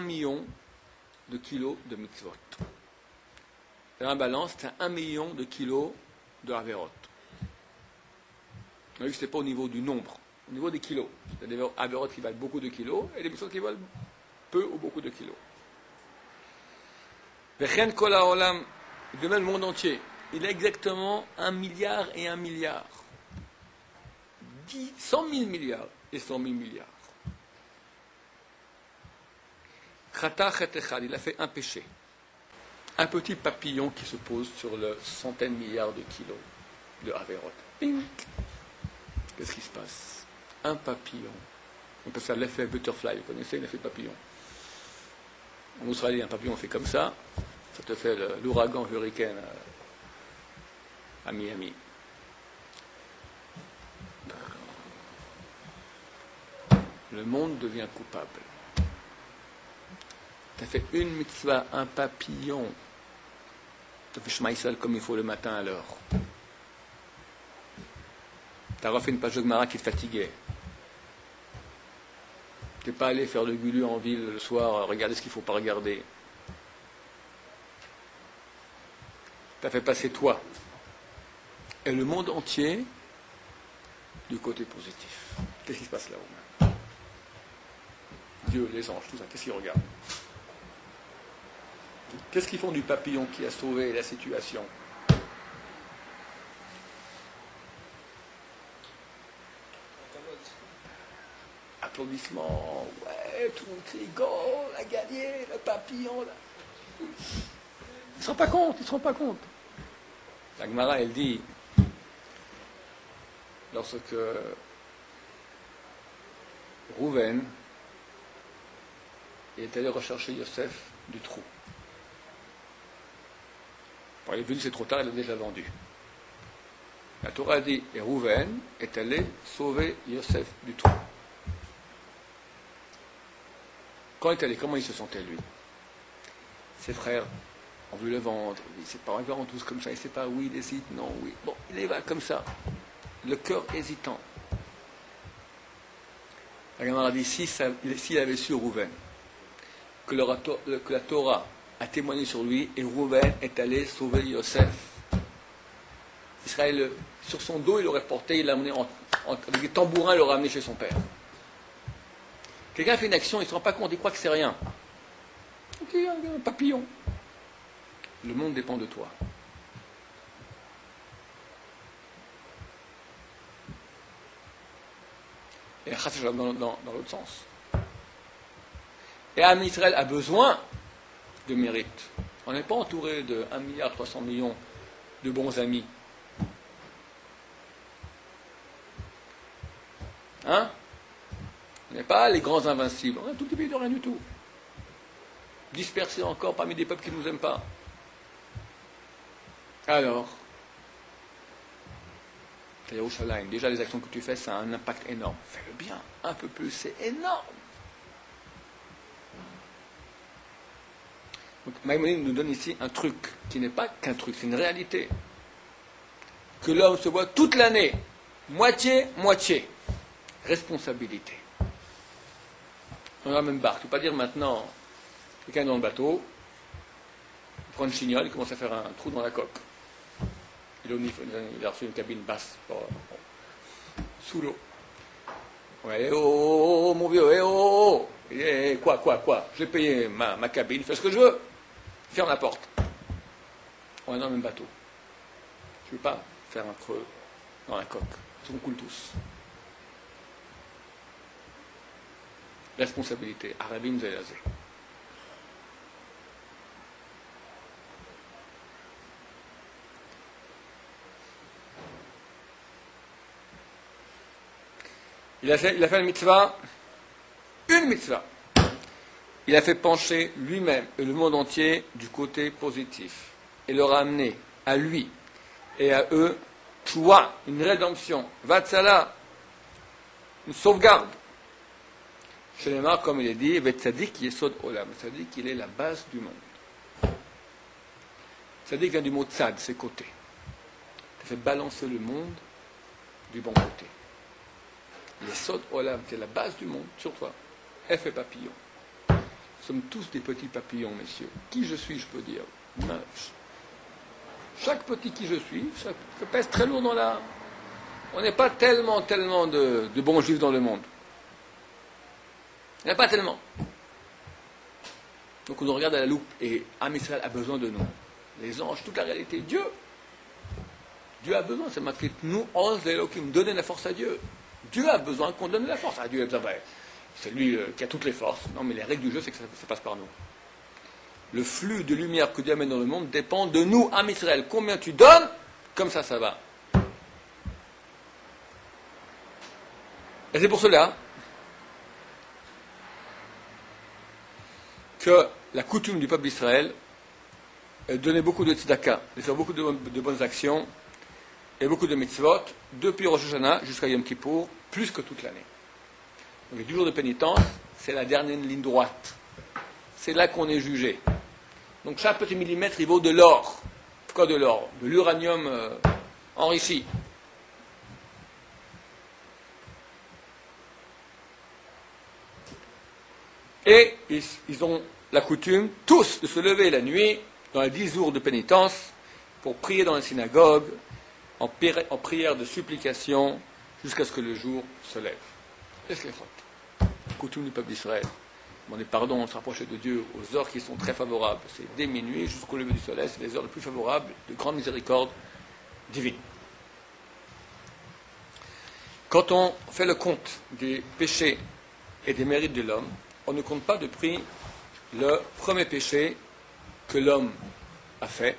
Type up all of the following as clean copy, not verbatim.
million de kilos de mitzvot. Dans la balance, c'est 1 million de kilos de Averot. On a vu que ce n'était pas au niveau du nombre, au niveau des kilos. Il y a des Averot qui valent beaucoup de kilos et des mitzvot qui valent peu ou beaucoup de kilos. Vechen kol haolam, de même le monde entier, il a exactement 1 milliard et 1 milliard. 100 000 milliards et 100 000 milliards. Chata chet echad, il a fait un péché. Un petit papillon qui se pose sur le centaines de milliards de kilos de Averot. Pink. Qu'est-ce qui se passe? Un papillon. On appelle ça l'effet butterfly. Vous connaissez l'effet papillon? En Australie, un papillon fait comme ça. Ça te fait l'ouragan hurricane à Miami. Le monde devient coupable. Tu as fait une mitzvah, un papillon. Tu as fait Shema Yisrael comme il faut le matin à l'heure. Tu as refait une page de Gemara qui te fatiguait. Tu n'es pas allé faire le gulu en ville le soir, regarder ce qu'il ne faut pas regarder. Tu as fait passer toi et le monde entier du côté positif. Qu'est-ce qui se passe là-haut? Dieu, les anges, tout ça, qu'est-ce qu'ils regardent? Qu'est-ce qu'ils font du papillon qui a sauvé la situation? Applaudissements, ouais, tout le monde crie, go, on a gagné, le papillon, là. Ils ne se rendent pas compte, ils ne se rendent pas compte. La Gemara, elle dit, lorsque Rouven est allé rechercher Yosef du trou. Bon, il est venu, c'est trop tard, il l'a déjà vendu. La Torah a dit, et Rouven est allé sauver Yosef du trou. Quand il est allé, comment il se sentait lui? Ses frères ont voulu le vendre, ses parents ils tous comme ça, il ne sait pas, oui, il hésite, non, oui. Bon, il est là comme ça, le cœur hésitant. La Gemara dit, s'il avait su Rouven, que la Torah a témoigné sur lui, et Rouven est allé sauver Yosef. Israël, sur son dos, il l'aurait porté, il l'a amené avec des tambourins, il l'aurait amené chez son père. Quelqu'un fait une action, il ne se rend pas compte, il croit que c'est rien. Ok, un papillon. Le monde dépend de toi. Et la chasse dans l'autre sens. Et Am Israël a besoin de mérite. On n'est pas entouré de 1,3 milliard de bons amis. Hein? On n'est pas les grands invincibles. On est un tout petit pays de rien du tout. Dispersés encore parmi des peuples qui ne nous aiment pas. Alors, Yerushalayim, déjà les actions que tu fais, ça a un impact énorme. Fais-le bien, un peu plus, c'est énorme. Donc, Maïmonide nous donne ici un truc qui n'est pas qu'un truc, c'est une réalité. Que l'homme se voit toute l'année, moitié. Responsabilité. Dans la même barque. Tu ne peux pas dire maintenant, quelqu'un est dans le bateau, il prend une chignole, il commence à faire un trou dans la coque. Il a reçu une cabine basse sous l'eau. Ouais, oh, mon vieux, oh. Quoi. J'ai payé ma cabine, fais ce que je veux. Ferme la porte. On est dans le même bateau. Je ne veux pas faire un creux dans la coque. On coule tous. Responsabilité. Arabim Zayazé. Il a fait une mitzvah. Il a fait pencher lui-même et le monde entier du côté positif. Et leur a amené à lui et à eux, Tchoua, une rédemption, Vatsala, une sauvegarde. Chez les marques, comme il est dit, Vetzadik Yesod Olam. Tzadik, il est la base du monde. Tzadik vient du mot tzad, c'est côté. Ça fait balancer le monde du bon côté. Yesod Olam, c'est la base du monde, sur toi. F et papillon. Nous sommes tous des petits papillons, messieurs. Qui je suis, je peux dire. Chaque petit qui je suis, ça pèse très lourd dans la... On n'est pas tellement de bons juifs dans le monde. Il n'y en a pas tellement. Donc on nous regarde à la loupe et Am Israël a besoin de nous. Les anges, toute la réalité. Dieu a besoin, c'est marqué, nous, Oz Elohim, donner la force à Dieu. Dieu a besoin qu'on donne la force à Dieu. C'est lui qui a toutes les forces. Non, mais les règles du jeu, c'est que ça passe par nous. Le flux de lumière que Dieu amène dans le monde dépend de nous, Am Israël. Combien tu donnes, comme ça va. Et c'est pour cela que la coutume du peuple d'Israël est de donner beaucoup de tzedaka, de faire beaucoup de bonnes actions et beaucoup de mitzvot, depuis Rosh Hashanah jusqu'à Yom Kippour, plus que toute l'année. Donc, les 10 jours de pénitence, c'est la dernière ligne droite. C'est là qu'on est jugé. Donc chaque petit millimètre, il vaut de l'or. Quoi de l'or? De l'uranium enrichi. Et ils ont la coutume, tous, de se lever la nuit, dans les 10 jours de pénitence, pour prier dans la synagogue, en prière de supplication, jusqu'à ce que le jour se lève. Qu'est-ce que c'est? Coutume du peuple d'Israël. Demander pardon, se rapprocher de Dieu aux heures qui sont très favorables. C'est dès minuit jusqu'au lever du soleil, c'est les heures les plus favorables de grande miséricorde divine. Quand on fait le compte des péchés et des mérites de l'homme, on ne compte pas de prix le premier péché que l'homme a fait.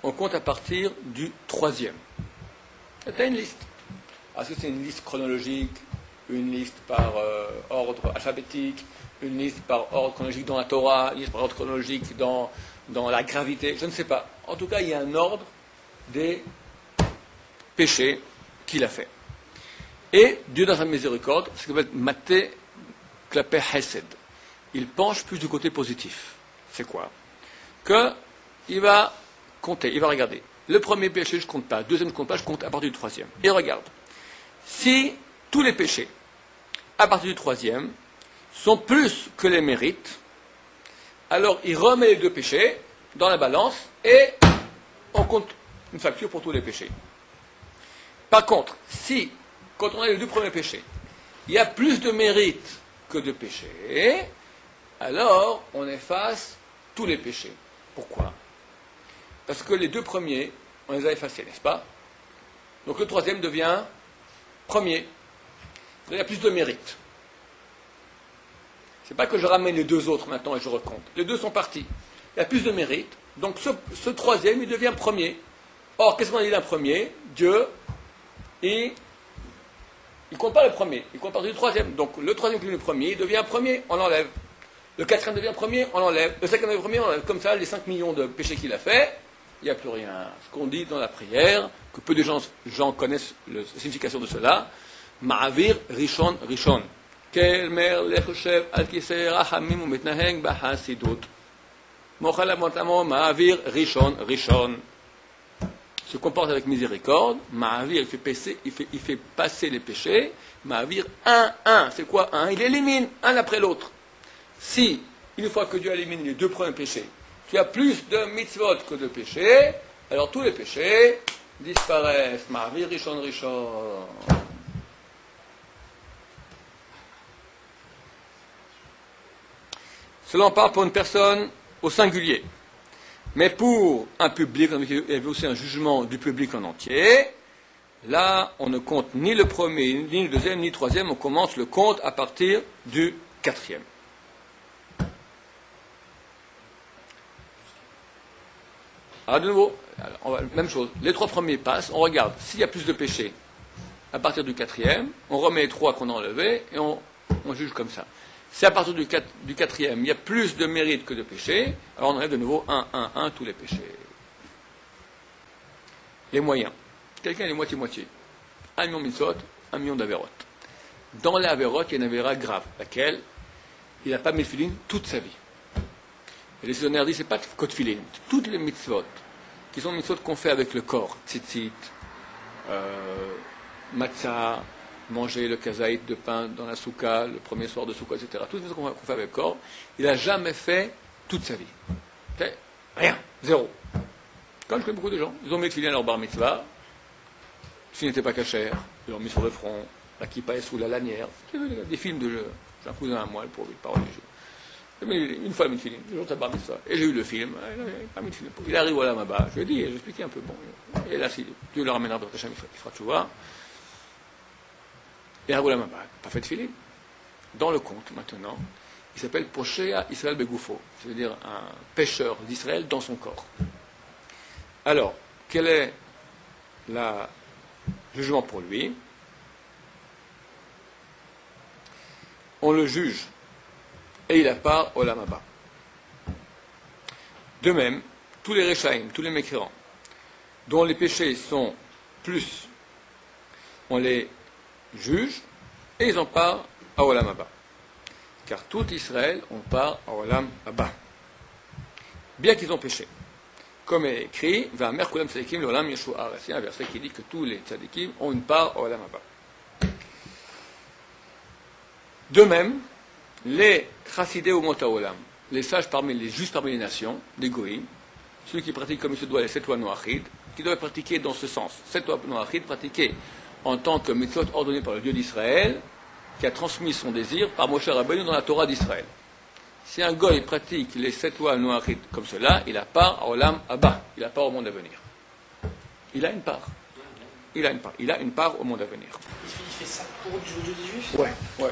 On compte à partir du 3e. C'est une liste. Est-ce que c'est une liste chronologique, une liste par ordre alphabétique, une liste par ordre chronologique dans la Torah, une liste par ordre chronologique dans la gravité? Je ne sais pas. En tout cas, il y a un ordre des péchés qu'il a fait. Et Dieu, dans sa miséricorde, ce qu'on appelle maté klapé hesed, il penche plus du côté positif. C'est quoi? Il va compter, il va regarder. Le premier péché, je ne compte pas. Le deuxième, je ne compte pas, je compte à partir du 3e. Et regarde. Si tous les péchés, à partir du 3e, sont plus que les mérites, alors il remet les 2 péchés dans la balance et on compte une facture pour tous les péchés. Par contre, si, quand on a les 2 premiers péchés, il y a plus de mérites que de péchés, alors on efface tous les péchés. Pourquoi? Parce que les 2 premiers, on les a effacés, n'est-ce pas? Donc le 3e devient premier. Il y a plus de mérite. C'est pas que je ramène les 2 autres maintenant et je recompte. Les 2 sont partis. Il y a plus de mérite. Donc ce 3e, il devient premier. Or, qu'est-ce qu'on a dit d'un premier? Dieu, il ne compte pas le premier. Il compte à partir du 3e. Donc le 3e qui est le premier, il devient premier, on l'enlève. Le 4e devient premier, on l'enlève. Le 5e devient premier, on l'enlève. Comme ça, les 5 millions de péchés qu'il a fait, il n'y a plus rien. Ce qu'on dit dans la prière, que peu de gens connaissent la signification de cela, Ma'avir Rishon Rishon. Quel mer lechoshev al kisei rachamim u'mitnaheg b'hasidut. Mochel amotamo Ma'avir Rishon Rishon. Se comporte avec miséricorde. Ma'avir, il fait passer les péchés. Ma'avir 1. C'est quoi 1? Il élimine un après l'autre. Si, une fois que Dieu élimine les 2 premiers péchés, tu as plus de mitzvot que de péchés, alors tous les péchés disparaissent. Ma'avir Rishon Rishon. Cela on parle pour une personne au singulier. Mais pour un public, il y avait aussi un jugement du public en entier. Là, on ne compte ni le premier, ni le 2e, ni le 3e. On commence le compte à partir du 4e. Alors de nouveau, même chose. Les 3 premiers passent. On regarde s'il y a plus de péchés à partir du 4e. On remet les 3 qu'on a enlevés et on juge comme ça. Si à partir du 4e, il y a plus de mérite que de péché, alors on enlève de nouveau 1, tous les péchés. Les moyens. Quelqu'un est moitié-moitié. 1 million de mitzvot, 1 million d'avérotes. Dans les avérotes, il y a une avéra grave, laquelle il n'a pas mis le filine toute sa vie. Et les saisonnières disent, c'est pas que de filine. Toutes les mitzvot, qui sont les mitzvot qu'on fait avec le corps, tzitzit, matzah, manger le kazaït de pain dans la souka, le premier soir de souka, etc. Tout ce qu'on fait avec corps, il n'a jamais fait toute sa vie. Fait rien, zéro. Comme je connais beaucoup de gens, ils ont mis le filet à leur bar mitzvah, s'il n'était pas cachère, ils l'ont mis sur le front, la kippa est sous la lanière. J'ai vu des films de jeu. J'ai un cousin à moi, pour lui, pas religieux. Une fois, il a mis le film, le jour de sa bar mitzvah. Et j'ai eu le film, il pas mis le film. Il arrive à la Maba, je lui ai dit, j'ai expliqué un peu, bon. Et là, si Dieu le ramènera dans Tachem, il fera tchouva. Et arrive à la Maba, pas fait de film. Dans le conte, maintenant, il s'appelle Poshea Israël Begoufo. Ça veut dire un pêcheur d'Israël dans son corps. Alors, quel est le jugement pour lui? On le juge et il a part au Olam Haba. De même, tous les Rechaïm, tous les mécréants, dont les péchés sont plus, on les juge et ils en partent à Olam Haba. Car tout Israël, on part à Olam Haba. Bien qu'ils ont péché. Comme est écrit, Va'amer kulam tzadikim l'olam yeshu haaretz. Il y a un verset qui dit que tous les tzadikim ont une part au Olam Haba. De même, les chassidés au mot haolam, les sages parmi les justes parmi les nations, les goïms, ceux qui pratiquent comme il se doit les 7 lois noachid, qui doivent pratiquer dans ce sens. 7 lois noachid pratiquées en tant que mitzvot ordonnées par le Dieu d'Israël, qui a transmis son désir par Moshe Rabbeinu dans la Torah d'Israël. Si un goy pratique les 7 lois noachid comme cela, il a part à Olam Haba, il a part au monde à venir. Il a une part. Il a une part au monde à venir. Il fait ça pour le Dieu des Juifs? Ouais.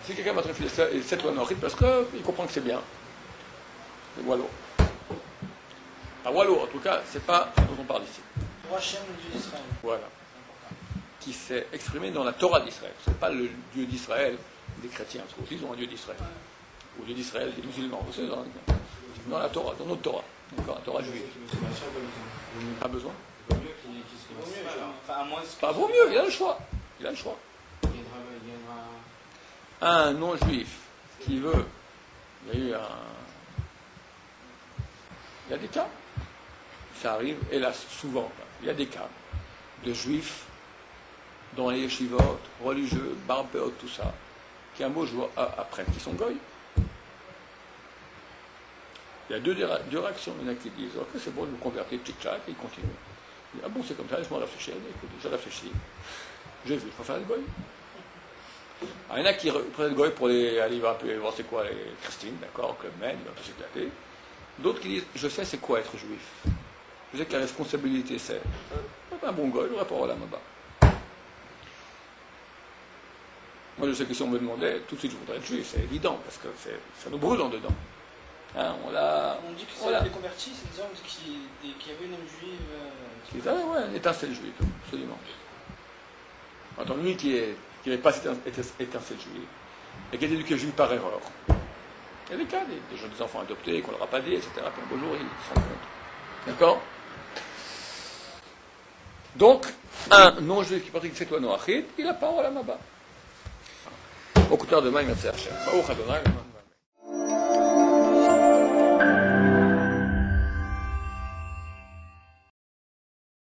Si quelqu'un m'a traité les 7 lois noachid, parce qu'il comprend que c'est bien. C'est Wallo. Pas Wallo, en tout cas, c'est pas ce dont on parle ici. Pour Hachem, le Dieu d'Israël. Voilà. Qui s'est exprimé dans la Torah d'Israël. Ce n'est pas le Dieu d'Israël des chrétiens, parce qu'aussi ils ont un Dieu d'Israël. Ou Dieu d'Israël des musulmans. Vous savez, dans la Torah, dans notre Torah. D'accord, la Torah juive. Pas besoin. Pas vaut mieux, il a le choix. Un non-juif qui veut, il y a des cas, ça arrive, hélas, souvent, il y a des cas de juifs dans les yeshivot, religieux, barbéot, tout ça, qui un beau jour apprennent qu'ils sont goy. Il y a deux réactions. Il y en a qui disent ok, c'est bon, je me convertis, tic-tac, et ils continuent. Il dit, ah bon, c'est comme ça, je m'en réfléchis. Écoutez, j'ai réfléchi. J'ai vu, je préfère le goy. Alors, il y en a qui prennent le goy pour aller voir c'est quoi les Christine, d'accord, Club Med, il va un peu s'éclater. D'autres qui disent je sais c'est quoi être juif. Je sais que la responsabilité c'est un bon goy, j'aurais pas au Olam Haba. Moi je sais que si on me demandait, tout de suite je voudrais être juif, c'est évident, parce que ça nous brûle en dedans. Hein, on dit que c'est des convertis, c'est des hommes qui avaient une âme juive. Qui avaient une étincelle juive, absolument. Attends, lui qui n'avait pas cette étincelle juive, et qui a été éduqué juif par erreur. Il y a des cas, des jeunes enfants adoptés, qu'on ne leur a pas dit, etc. Puis un beau jour, ils se rendent compte. D'accord? Donc, un non-juif qui pratique cette loi noachide, il a pas au Olam Haba. Au coûteur de main, merci Hachem.